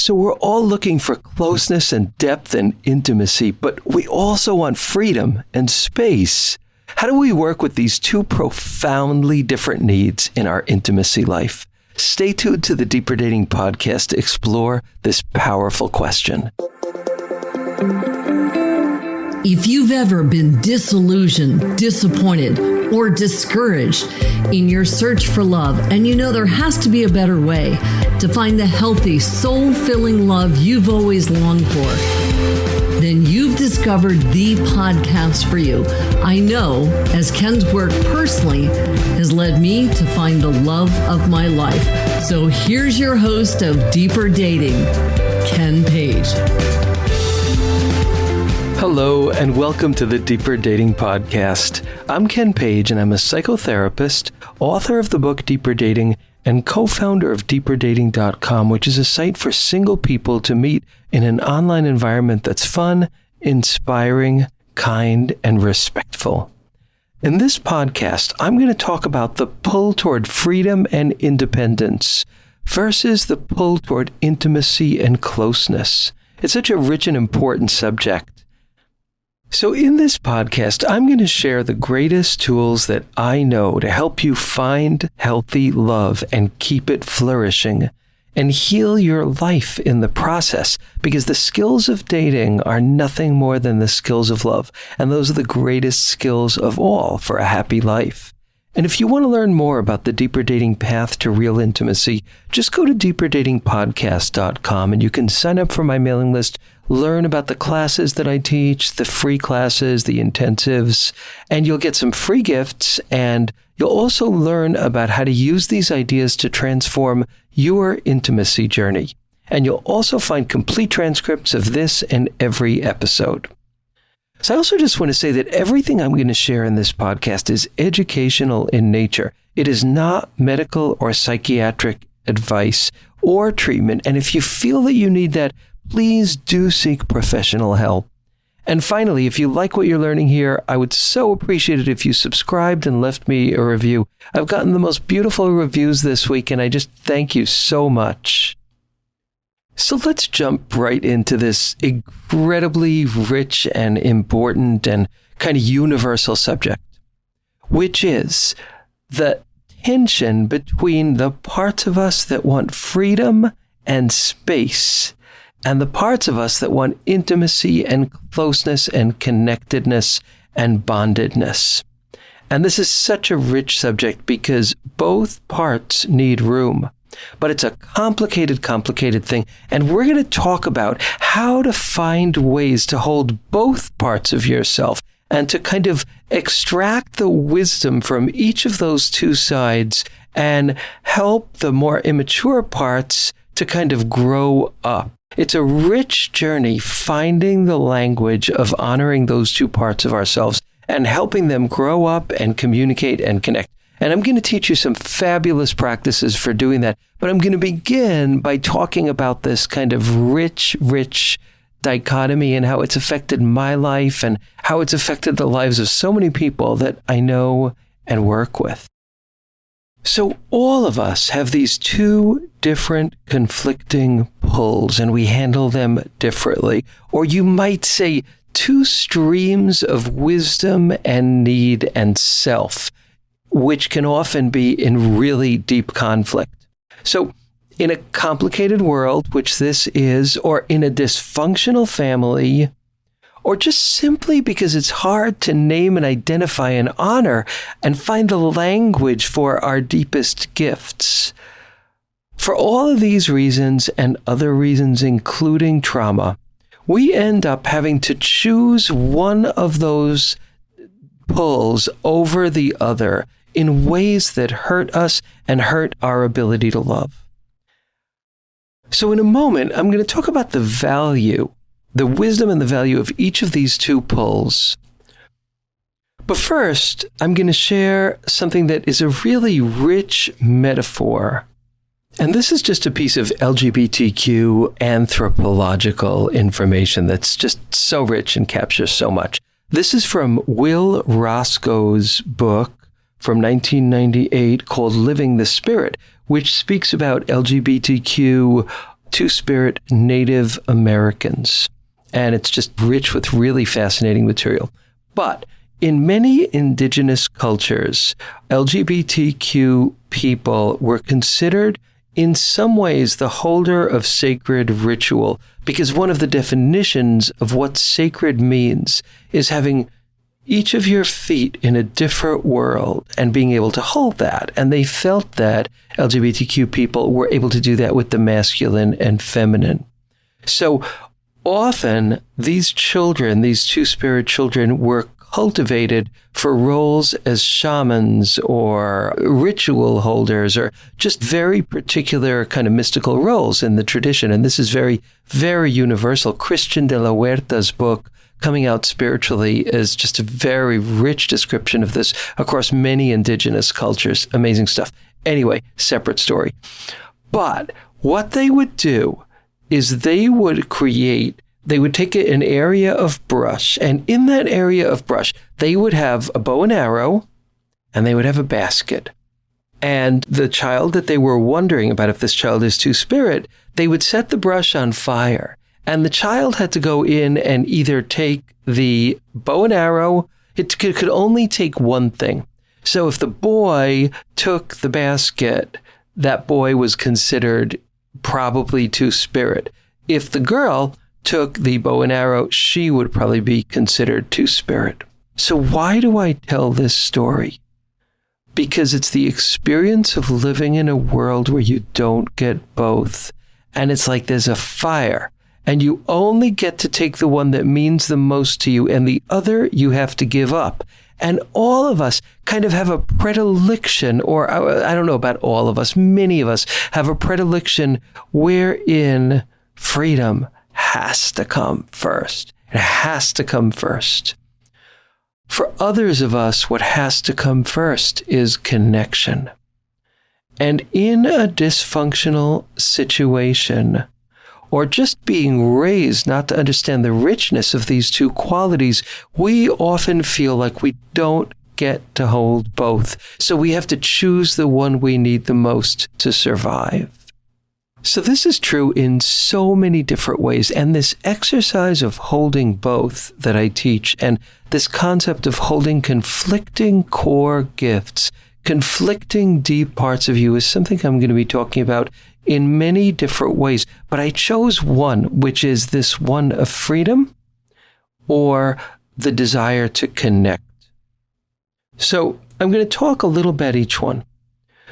So we're all looking for closeness and depth and intimacy, but we also want freedom and space. How do we work with these two profoundly different needs in our intimacy life? Stay tuned to the Deeper Dating podcast to explore this powerful question. If you've ever been disillusioned, disappointed, or discouraged in your search for love, and you know there has to be a better way to find the healthy, soul-filling love you've always longed for, then you've discovered the podcast for you. I know, as Ken's work personally has led me to find the love of my life. So here's your host of Deeper Dating, Ken Page. Hello, and welcome to the Deeper Dating podcast. I'm Ken Page, and I'm a psychotherapist, author of the book Deeper Dating, and co-founder of deeperdating.com, which is a site for single people to meet in an online environment that's fun, inspiring, kind, and respectful. In this podcast, I'm going to talk about the pull toward freedom and independence versus the pull toward intimacy and closeness. It's such a rich and important subject. So in this podcast, I'm going to share the greatest tools that I know to help you find healthy love and keep it flourishing and heal your life in the process, because the skills of dating are nothing more than the skills of love, and those are the greatest skills of all for a happy life. And if you want to learn more about the Deeper Dating path to real intimacy, just go to deeperdatingpodcast.com and you can sign up for my mailing list, learn about the classes that I teach, the free classes, the intensives, and you'll get some free gifts, and you'll also learn about how to use these ideas to transform your intimacy journey. And you'll also find complete transcripts of this and every episode. So I also just want to say that everything I'm going to share in this podcast is educational in nature. It is not medical or psychiatric advice or treatment. And if you feel that you need that, please do seek professional help. And finally, if you like what you're learning here, I would so appreciate it if you subscribed and left me a review. I've gotten the most beautiful reviews this week, and I just thank you so much. So let's jump right into this incredibly rich and important and kind of universal subject, which is the tension between the parts of us that want freedom and space and the parts of us that want intimacy and closeness and connectedness and bondedness. And this is such a rich subject because both parts need room. But it's a complicated thing. And we're going to talk about how to find ways to hold both parts of yourself and to kind of extract the wisdom from each of those two sides and help the more immature parts to kind of grow up. It's a rich journey finding the language of honoring those two parts of ourselves and helping them grow up and communicate and connect. And I'm going to teach you some fabulous practices for doing that. But I'm going to begin by talking about this kind of rich dichotomy and how it's affected my life and how it's affected the lives of so many people that I know and work with. So all of us have these two different conflicting pulls, and we handle them differently. Or you might say two streams of wisdom and need and self, which can often be in really deep conflict. So in a complicated world, which this is, or in a dysfunctional family, or just simply because it's hard to name and identify and honor and find the language for our deepest gifts. For all of these reasons and other reasons, including trauma, we end up having to choose one of those pulls over the other in ways that hurt us and hurt our ability to love. So in a moment, I'm going to talk about the value, the wisdom and the value of each of these two pulls. But first, I'm going to share something that is a really rich metaphor. And this is just a piece of LGBTQ anthropological information that's just so rich and captures so much. This is from Will Roscoe's book from 1998 called Living the Spirit, which speaks about LGBTQ Two-Spirit Native Americans. And it's just rich with really fascinating material. But in many indigenous cultures, LGBTQ people were considered in some ways the holder of sacred ritual, because one of the definitions of what sacred means is having each of your feet in a different world and being able to hold that. And they felt that LGBTQ people were able to do that with the masculine and feminine. So often these children, these two-spirit children, were cultivated for roles as shamans or ritual holders or just very particular kind of mystical roles in the tradition. And this is very, very universal. Christian de la Huerta's book, Coming Out Spiritually, is just a very rich description of this across many indigenous cultures. Amazing stuff. Anyway, separate story. But what they would do is they would take an area of brush, and in that area of brush, they would have a bow and arrow, and they would have a basket. And the child that they were wondering about, if this child is two-spirit, they would set the brush on fire. And the child had to go in and either take the bow and arrow. It could only take one thing. So if the boy took the basket, that boy was considered probably two-spirit. If the girl took the bow and arrow, she would probably be considered two-spirit. So why do I tell this story? Because it's the experience of living in a world where you don't get both. And it's like there's a fire, and you only get to take the one that means the most to you, and the other you have to give up. And all of us kind of have a predilection, or I don't know about all of us, many of us have a predilection wherein freedom has to come first. It has to come first. For others of us, what has to come first is connection. And in a dysfunctional situation, or just being raised not to understand the richness of these two qualities, we often feel like we don't get to hold both. So we have to choose the one we need the most to survive. So this is true in so many different ways. And this exercise of holding both that I teach, and this concept of holding conflicting core gifts, conflicting deep parts of you, is something I'm going to be talking about in many different ways. But I chose one, which is this one of freedom or the desire to connect. So I'm going to talk a little bit each one.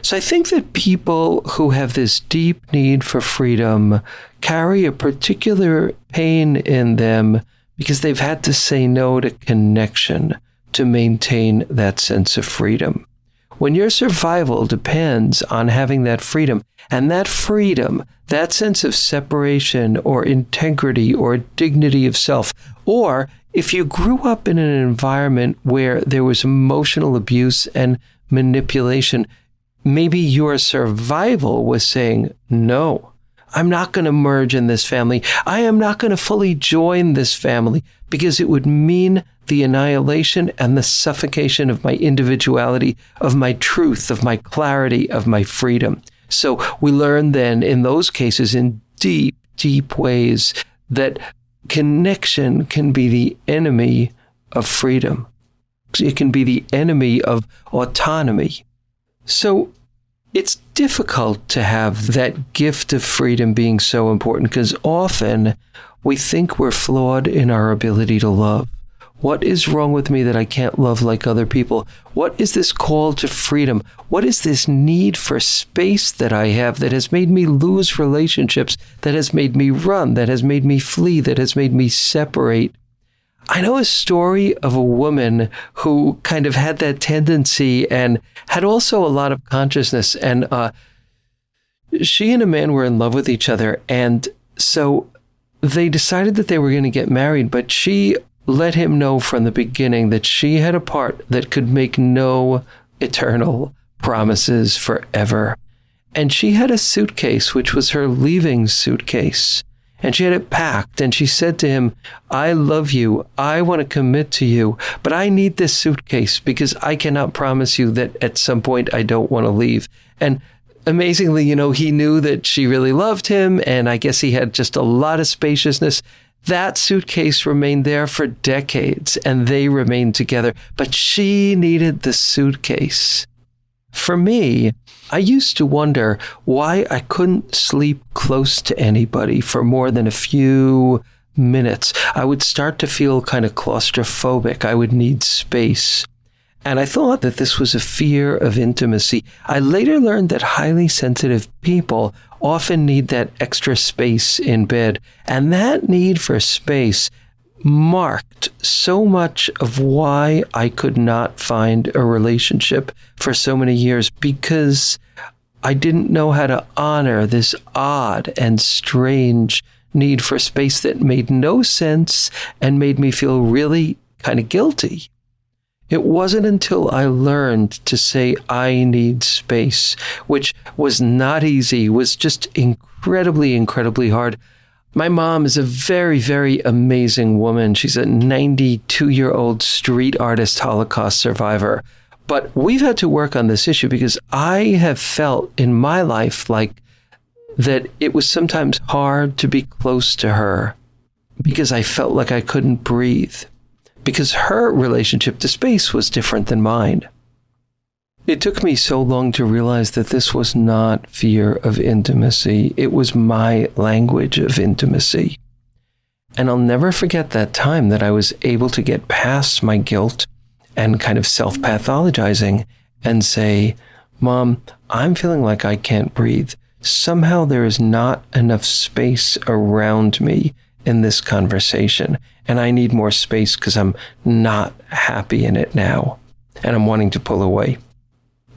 So I think that people who have this deep need for freedom carry a particular pain in them because they've had to say no to connection to maintain that sense of freedom. When your survival depends on having that freedom, and that freedom, that sense of separation or integrity or dignity of self, or if you grew up in an environment where there was emotional abuse and manipulation, maybe your survival was saying, no, I'm not going to merge in this family. I am not going to fully join this family because it would mean the annihilation and the suffocation of my individuality, of my truth, of my clarity, of my freedom. So we learn then in those cases in deep, deep ways that connection can be the enemy of freedom. It can be the enemy of autonomy. So it's difficult to have that gift of freedom being so important because often we think we're flawed in our ability to love. What is wrong with me that I can't love like other people? What is this call to freedom? What is this need for space that I have that has made me lose relationships, that has made me run, that has made me flee, that has made me separate? I know a story of a woman who kind of had that tendency and had also a lot of consciousness. And she and a man were in love with each other. And so they decided that they were going to get married, but she let him know from the beginning that she had a part that could make no eternal promises forever. And she had a suitcase, which was her leaving suitcase. And she had it packed, and she said to him, I love you, I want to commit to you, but I need this suitcase because I cannot promise you that at some point I don't want to leave. And amazingly, he knew that she really loved him, and I guess he had just a lot of spaciousness. That suitcase remained there for decades, and they remained together, but she needed the suitcase. For me, I used to wonder why I couldn't sleep close to anybody for more than a few minutes. I would start to feel kind of claustrophobic. I would need space. And I thought that this was a fear of intimacy. I later learned that highly sensitive people often need that extra space in bed. And that need for space marked so much of why I could not find a relationship for so many years, because I didn't know how to honor this odd and strange need for space that made no sense and made me feel really kind of guilty. It wasn't until I learned to say I need space, which was not easy, was just incredibly, incredibly hard. My mom is a very, very amazing woman. She's a 92-year-old street artist Holocaust survivor. But we've had to work on this issue because I have felt in my life like that it was sometimes hard to be close to her because I felt like I couldn't breathe, because her relationship to space was different than mine. It took me so long to realize that this was not fear of intimacy. It was my language of intimacy. And I'll never forget that time that I was able to get past my guilt and kind of self-pathologizing and say, Mom, I'm feeling like I can't breathe. Somehow there is not enough space around me in this conversation, and I need more space because I'm not happy in it now, and I'm wanting to pull away.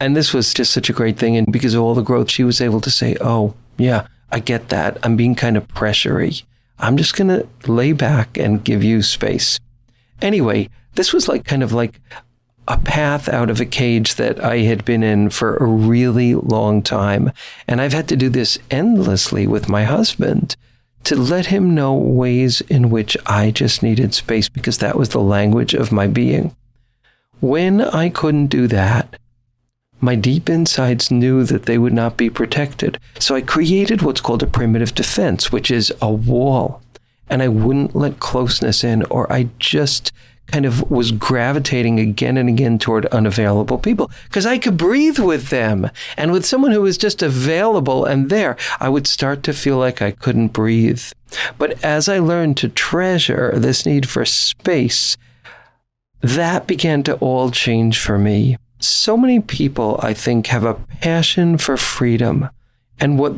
And this was just such a great thing, and because of all the growth, she was able to say, oh, yeah, I get that. I'm being kind of pressury. I'm just going to lay back and give you space. Anyway, this was kind of like a path out of a cage that I had been in for a really long time. And I've had to do this endlessly with my husband to let him know ways in which I just needed space, because that was the language of my being. When I couldn't do that, my deep insides knew that they would not be protected. So I created what's called a primitive defense, which is a wall. And I wouldn't let closeness in, or I just kind of was gravitating again and again toward unavailable people because I could breathe with them. And with someone who was just available and there, I would start to feel like I couldn't breathe. But as I learned to treasure this need for space, that began to all change for me. So many people, I think, have a passion for freedom. And what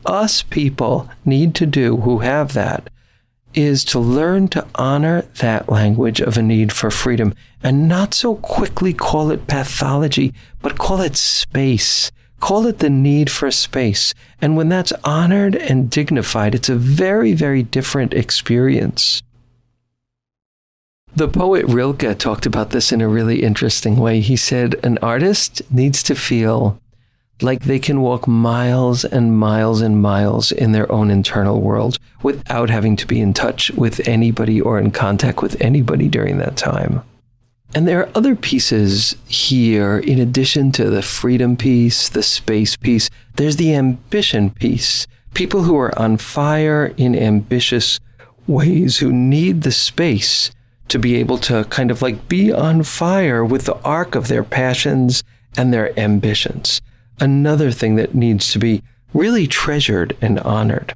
us people need to do who have that is to learn to honor that language of a need for freedom and not so quickly call it pathology, but call it space. Call it the need for space. And when that's honored and dignified, it's a very, very different experience. The poet Rilke talked about this in a really interesting way. He said, an artist needs to feel like they can walk miles and miles and miles in their own internal world without having to be in touch with anybody or in contact with anybody during that time. And there are other pieces here, in addition to the freedom piece, the space piece. There's the ambition piece. People who are on fire in ambitious ways, who need the space to be able to kind of be on fire with the arc of their passions and their ambitions. Another thing that needs to be really treasured and honored.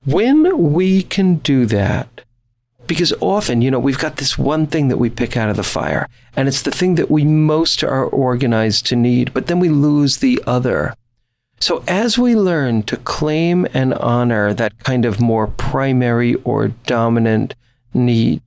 When we can do that, because often, we've got this one thing that we pick out of the fire, and it's the thing that we most are organized to need, but then we lose the other. So as we learn to claim and honor that kind of more primary or dominant need,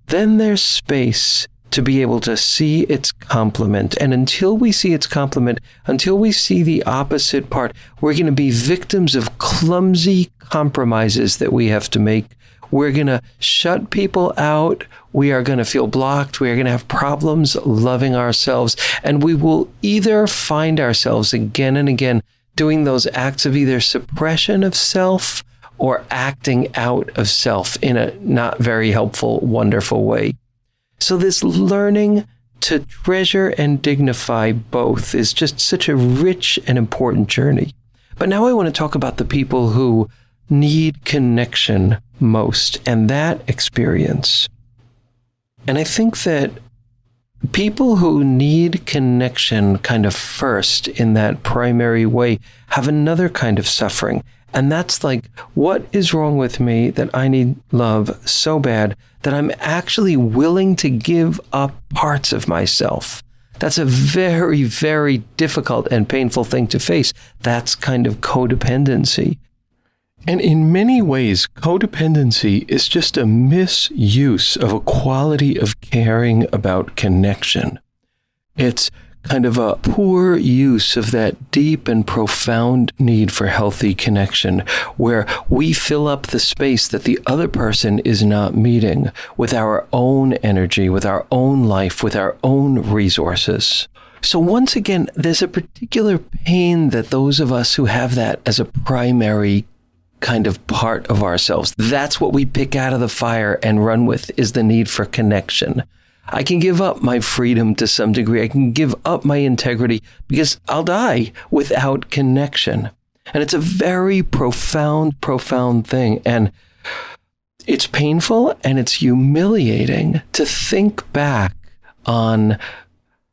then there's space to be able to see its complement. And until we see its complement, until we see the opposite part, we're going to be victims of clumsy compromises that we have to make. We're going to shut people out. We are going to feel blocked. We are going to have problems loving ourselves. And we will either find ourselves again and again doing those acts of either suppression of self or acting out of self in a not very helpful, wonderful way. So this learning to treasure and dignify both is just such a rich and important journey. But now I want to talk about the people who need connection most and that experience. And I think that people who need connection kind of first in that primary way have another kind of suffering. And that's like, what is wrong with me that I need love so bad that I'm actually willing to give up parts of myself? That's a very, very difficult and painful thing to face. That's kind of codependency. And in many ways, codependency is just a misuse of a quality of caring about connection. It's kind of a poor use of that deep and profound need for healthy connection, where we fill up the space that the other person is not meeting with our own energy, with our own life, with our own resources. So once again, there's a particular pain that those of us who have that as a primary kind of part of ourselves, that's what we pick out of the fire and run with, is the need for connection. I can give up my freedom to some degree. I can give up my integrity because I'll die without connection. And it's a very profound thing. And it's painful and it's humiliating to think back on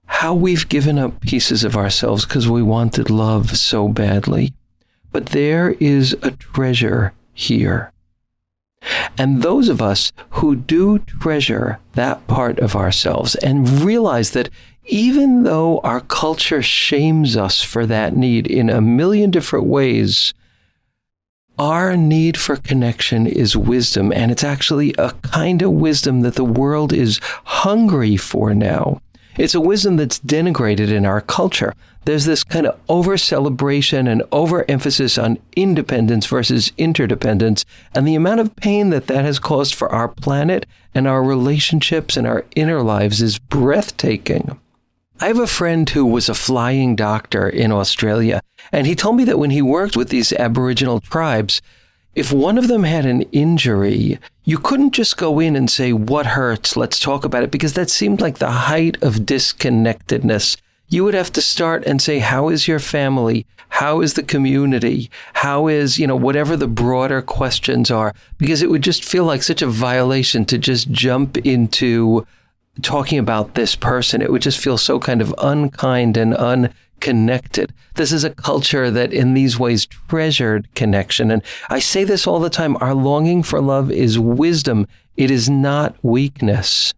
how we've given up pieces of ourselves because we wanted love so badly. But there is a treasure here. And those of us who do treasure that part of ourselves and realize that even though our culture shames us for that need in a million different ways, our need for connection is wisdom. And it's actually a kind of wisdom that the world is hungry for now. It's a wisdom that's denigrated in our culture. There's this kind of over-celebration and over-emphasis on independence versus interdependence, and the amount of pain that that has caused for our planet and our relationships and our inner lives is breathtaking. I have a friend who was a flying doctor in Australia, and he told me that when he worked with these Aboriginal tribes, if one of them had an injury, you couldn't just go in and say, "What hurts? Let's talk about it," because that seemed like the height of disconnectedness. You would have to start and say, how is your family? How is the community? How is, whatever the broader questions are? Because it would just feel like such a violation to just jump into talking about this person. It would just feel so kind of unkind and unconnected. This is a culture that in these ways treasured connection. And I say this all the time, our longing for love is wisdom. It is not weakness.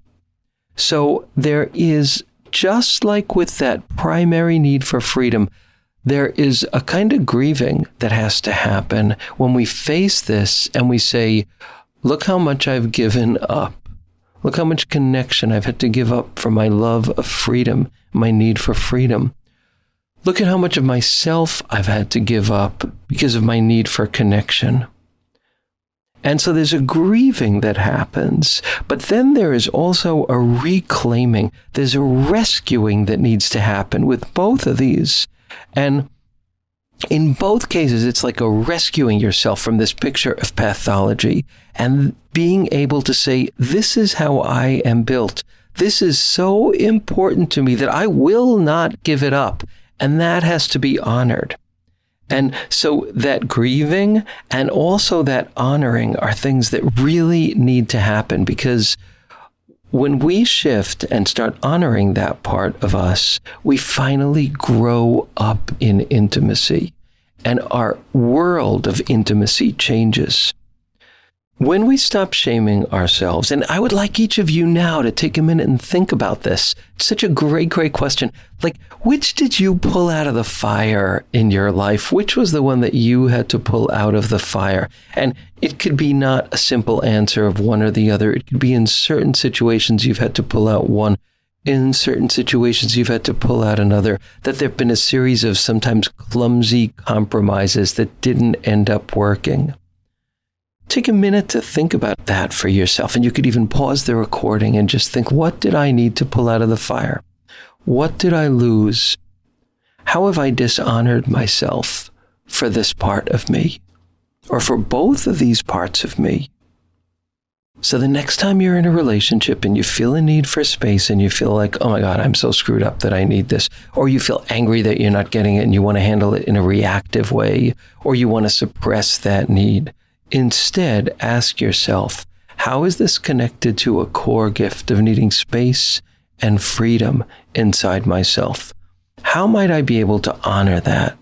So there is, just like with that primary need for freedom, there is a kind of grieving that has to happen when we face this and we say, look how much I've given up. Look how much connection I've had to give up for my love of freedom, my need for freedom. Look at how much of myself I've had to give up because of my need for connection. And so there's a grieving that happens, but then there is also a reclaiming. There's a rescuing that needs to happen with both of these. And in both cases, it's like a rescuing yourself from this picture of pathology and being able to say, this is how I am built. This is so important to me that I will not give it up. And that has to be honored. And so that grieving and also that honoring are things that really need to happen, because when we shift and start honoring that part of us, we finally grow up in intimacy and our world of intimacy changes. When we stop shaming ourselves, and I would like each of you now to take a minute and think about this. It's such a great question. Like, which did you pull out of the fire in your life? Which was the one that you had to pull out of the fire? And it could be not a simple answer of one or the other. It could be in certain situations you've had to pull out one. In certain situations you've had to pull out another. That there have been a series of sometimes clumsy compromises that didn't end up working. Take a minute to think about that for yourself, and you could even pause the recording and just think, what did I need to pull out of the fire? What did I lose? How have I dishonored myself for this part of me, or for both of these parts of me? So the next time you're in a relationship and you feel a need for space and you feel like, oh my God, I'm so screwed up that I need this, or you feel angry that you're not getting it and you want to handle it in a reactive way, or you want to suppress that need, instead ask yourself, how is this connected to a core gift of needing space and freedom inside myself? How might I be able to honor that?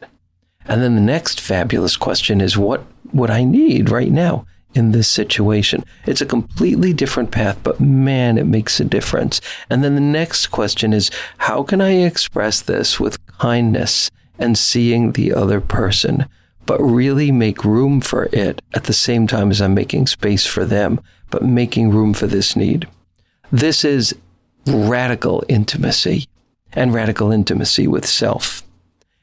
And then the next fabulous question is, what would I need right now in this situation? It's a completely different path, but man, it makes a difference. And then the next question is, how can I express this with kindness and seeing the other person, but really make room for it at the same time as I'm making space for them, but making room for this need? This is radical intimacy, and radical intimacy with self.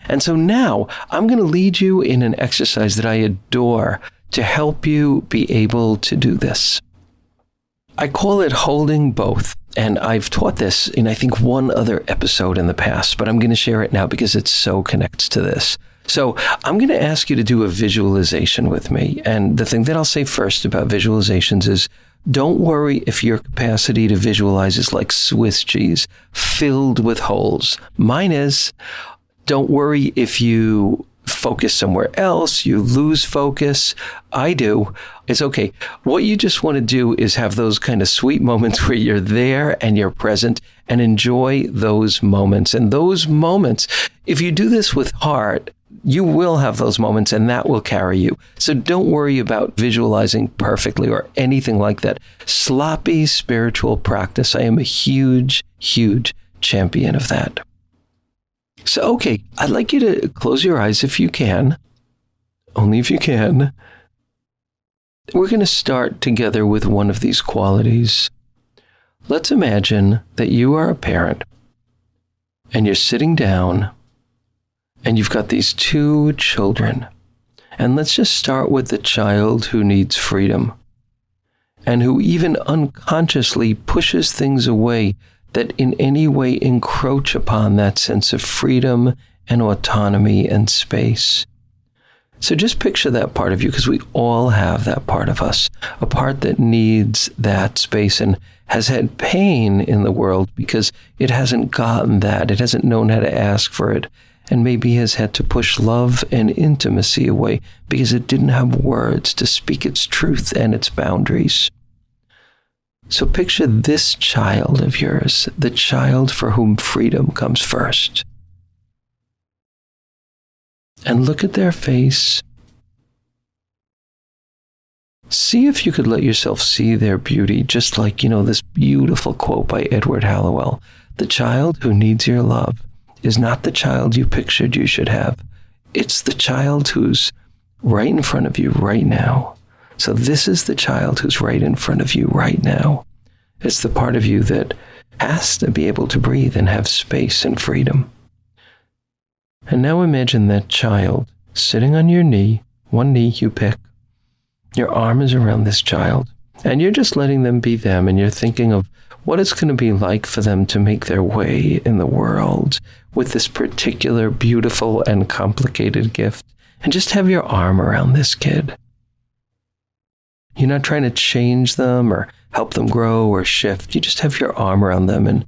And so now I'm going to lead you in an exercise that I adore to help you be able to do this. I call it holding both. And I've taught this in, I think, one other episode in the past, but I'm going to share it now because it so connects to this. So I'm going to ask you to do a visualization with me. And the thing that I'll say first about visualizations is, don't worry if your capacity to visualize is like Swiss cheese, filled with holes. Mine is. Don't worry if you focus somewhere else, you lose focus. I do. It's okay. What you just want to do is have those kind of sweet moments where you're there and you're present, and enjoy those moments. And those moments, if you do this with heart, you will have those moments and that will carry you. So don't worry about visualizing perfectly or anything like that. Sloppy spiritual practice. I am a huge, huge champion of that. So, okay, I'd like you to close your eyes if you can, only if you can. We're going to start together with one of these qualities. Let's imagine that you are a parent and you're sitting down and you've got these two children. And let's just start with the child who needs freedom and who even unconsciously pushes things away that in any way encroach upon that sense of freedom and autonomy and space. So just picture that part of you, because we all have that part of us, a part that needs that space and has had pain in the world because it hasn't gotten that. It hasn't known how to ask for it, and maybe has had to push love and intimacy away because it didn't have words to speak its truth and its boundaries. So picture this child of yours, the child for whom freedom comes first. And look at their face. See if you could let yourself see their beauty, just like, this beautiful quote by Edward Hallowell. The child who needs your love is not the child you pictured you should have. It's the child who's right in front of you right now. So this is the child who's right in front of you right now. It's the part of you that has to be able to breathe and have space and freedom. And now imagine that child sitting on your knee, one knee you pick. Your arm is around this child, and you're just letting them be them, and you're thinking of what it's going to be like for them to make their way in the world with this particular beautiful and complicated gift. And just have your arm around this kid. You're not trying to change them or help them grow or shift. You just have your arm around them and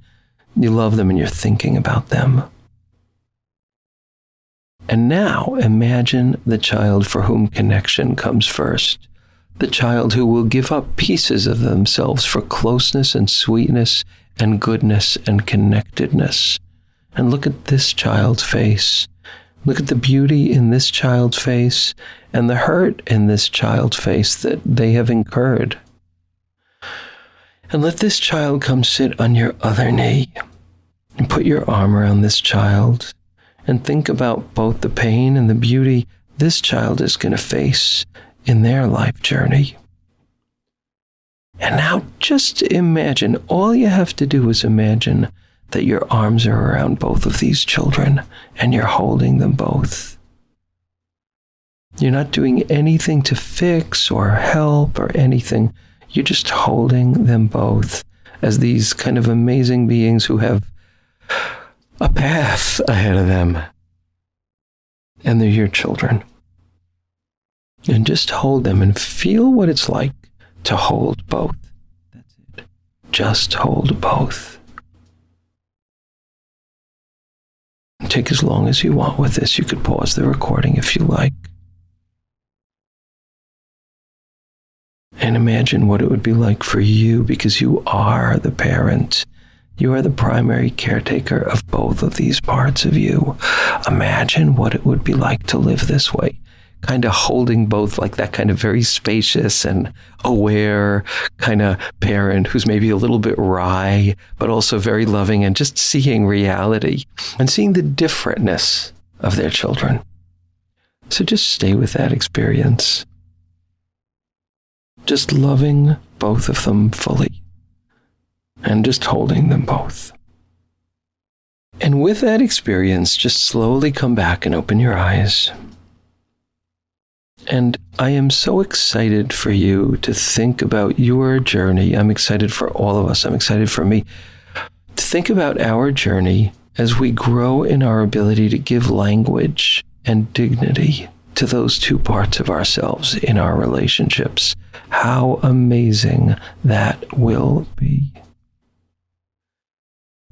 you love them and you're thinking about them. And now imagine the child for whom connection comes first. The child who will give up pieces of themselves for closeness and sweetness and goodness and connectedness. And look at this child's face. Look at the beauty in this child's face and the hurt in this child's face that they have incurred. And let this child come sit on your other knee and put your arm around this child and think about both the pain and the beauty this child is going to face in their life journey. And now just imagine, all you have to do is imagine that your arms are around both of these children and you're holding them both. You're not doing anything to fix or help or anything. You're just holding them both as these kind of amazing beings who have a path ahead of them. And they're your children. And just hold them and feel what it's like to hold both. just hold both. Take as long as you want with this. You could pause the recording if you like. And imagine what it would be like for you, because you are the parent. You are the primary caretaker of both of these parts of you. Imagine what it would be like to live this way, kind of holding both, like that kind of very spacious and aware kind of parent who's maybe a little bit wry, but also very loving, and just seeing reality and seeing the differentness of their children. So just stay with that experience. Just loving both of them fully and just holding them both. And with that experience, just slowly come back and open your eyes. And I am so excited for you to think about your journey. I'm excited for all of us. I'm excited for me to think about our journey as we grow in our ability to give language and dignity to those two parts of ourselves in our relationships. How amazing that will be.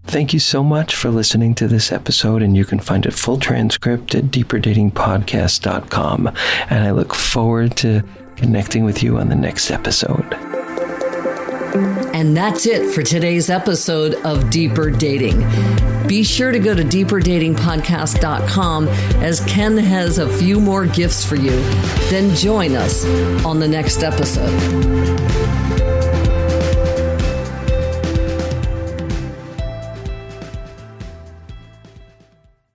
Thank you so much for listening to this episode, and you can find a full transcript at deeperdatingpodcast.com. And I look forward to connecting with you on the next episode. And that's it for today's episode of Deeper Dating. Be sure to go to deeperdatingpodcast.com, as Ken has a few more gifts for you. Then join us on the next episode.